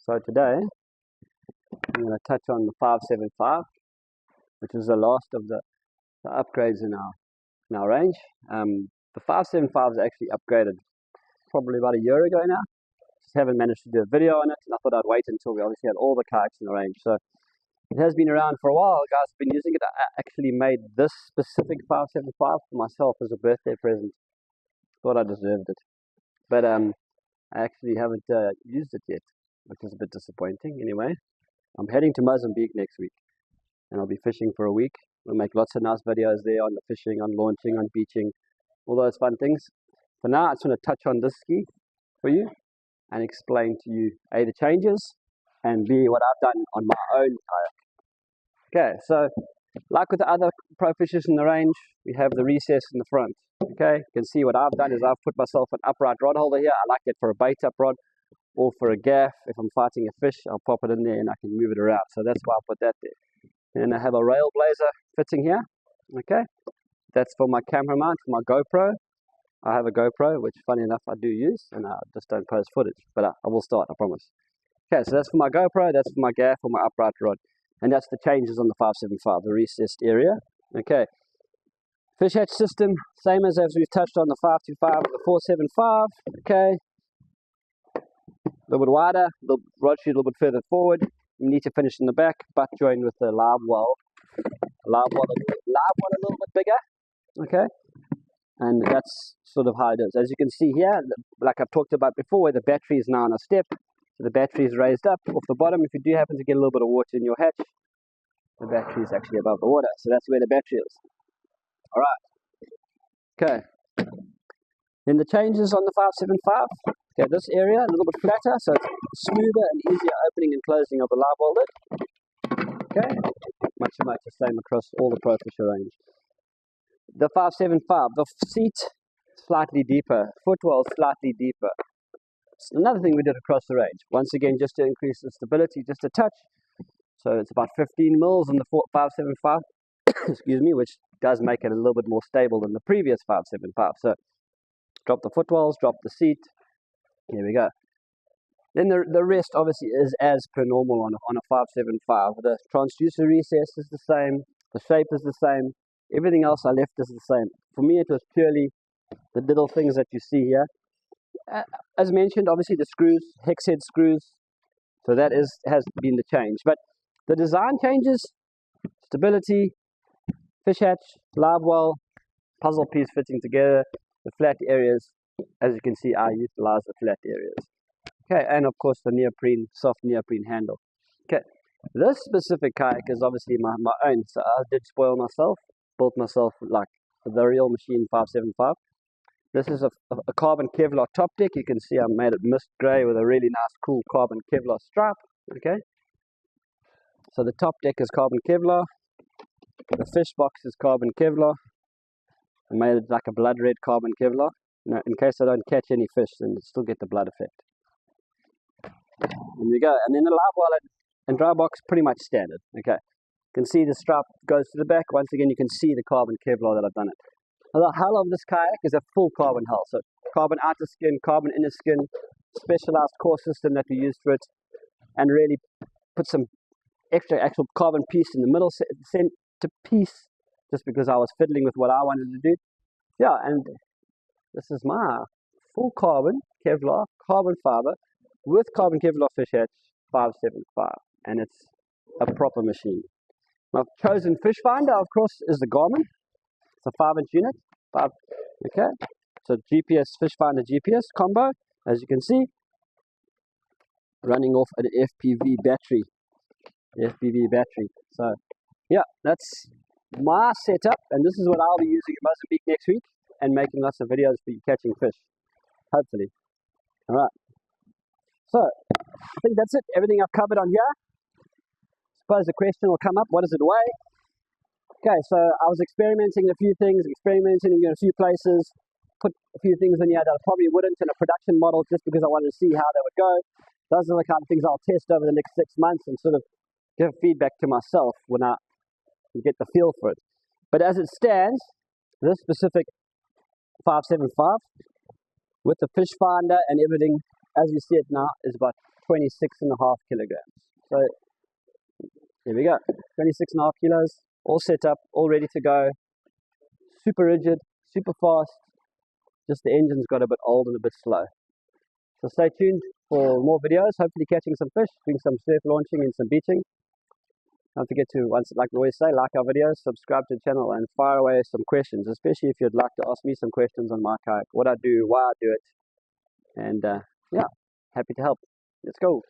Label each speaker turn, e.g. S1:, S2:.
S1: So today I'm going to touch on the 575, which is the last of the upgrades in our range. The 575 is actually upgraded probably about a year ago now. Just haven't managed to do a video on it, and I thought I'd wait until we obviously had all the kayaks in the range. So it has been around for a while. Guys have been using it. I actually made this specific 575 for myself as a birthday present. Thought I deserved it, but I actually haven't used it yet, which is a bit disappointing. Anyway, I'm heading to Mozambique next week, and I'll be fishing for a week. We'll make lots of nice videos there on the fishing, on launching, on beaching, all those fun things. For now, I just want to touch on this ski for you and explain to you A, the changes, and B, what I've done on my own kayak. Okay, so like with the other pro fishers in the range, we have the recess in the front. Okay, you can see what I've done is I've put myself an upright rod holder here. I like it for a bait up rod or for a gaff. If I'm fighting a fish, I'll pop it in there and I can move it around. So that's why I put that there. And I have a rail blazer fitting here. Okay, that's for my camera mount, for my GoPro. I have a GoPro, which funny enough I do use, and I just don't post footage, but I will start, I promise. Okay, so that's for my GoPro, that's for my gaff or my upright rod. And that's the changes on the 575, the recessed area. Okay. Fish hatch system, same as we've touched on the 525 and the 475. Okay. A little bit wider, rod shoot a little bit further forward. You need to finish in the back, butt join with the live well. Live well a little bit bigger. Okay. And that's sort of how it is. As you can see here, like I've talked about before, the battery is now on a step. So the battery is raised up off the bottom. If you do happen to get a little bit of water in your hatch, the battery is actually above the water. So that's where the battery is. Alright. Okay. Then the changes on the 575. Okay, this area a little bit flatter, so it's smoother and easier opening and closing of the live well lid. Okay. Much the same across all the Pro Fisher range. The 575, the seat slightly deeper, footwell slightly deeper. Another thing we did across the range, once again, just to increase the stability, just a touch. So it's about 15 mils in the 575, excuse me, which does make it a little bit more stable than the previous 575. So drop the footwells, drop the seat. Here we go. Then the rest obviously is as per normal on a 575. The transducer recess is the same, the shape is the same, everything else I left is the same. For me, it was purely the little things that you see here. As mentioned, obviously the screws, hex head screws, so that has been the change. But the design changes, stability, fish hatch, live well, puzzle piece fitting together, the flat areas, as you can see, I utilize the flat areas. Okay, and of course the neoprene, soft neoprene handle. Okay, this specific kayak is obviously my own, so I did spoil myself, built myself like the real machine 575. This is a carbon kevlar top deck. You can see I made it mist grey with a really nice cool carbon kevlar stripe. Okay, so the top deck is carbon kevlar. The fish box is carbon kevlar. I made it like a blood red carbon kevlar. Now, in case I don't catch any fish, then it still get the blood effect. There you go. And then the live well and dry box pretty much standard. Okay, you can see the stripe goes to the back. Once again, you can see the carbon kevlar that I've done it. The hull of this kayak is a full carbon hull, so carbon outer skin, carbon inner skin, specialized core system that we used for it, and really put some extra actual carbon piece in the middle centerpiece, just because I was fiddling with what I wanted to do. Yeah, and this is my full carbon Kevlar, carbon fiber, with carbon Kevlar fish hatch 575, and it's a proper machine. My chosen fish finder, of course, is the Garmin. It's a 5-inch unit, okay, so GPS, fish finder GPS combo, as you can see, running off an FPV battery, so yeah, that's my setup, and this is what I'll be using in Mozambique next week, and making lots of videos for you catching fish, hopefully. Alright, so I think that's it, everything I've covered on here. Suppose the question will come up, what does it weigh? Okay, so I was experimenting a few things, experimenting in a few places, put a few things in here that I probably wouldn't in a production model just because I wanted to see how they would go. Those are the kind of things I'll test over the next 6 months and sort of give feedback to myself when I get the feel for it. But as it stands, this specific 575 with the fish finder and everything, as you see it now, is about 26.5 kilograms. So here we go, 26.5 kilos, all set up, all ready to go, super rigid, super fast, just the engine's got a bit old and a bit slow. So stay tuned for more videos, hopefully catching some fish, doing some surf launching and some beaching. Don't forget to, like I always say, like our videos, subscribe to the channel, and fire away some questions, especially if you'd like to ask me some questions on my kayak, what I do, why I do it, and yeah, happy to help. Let's go.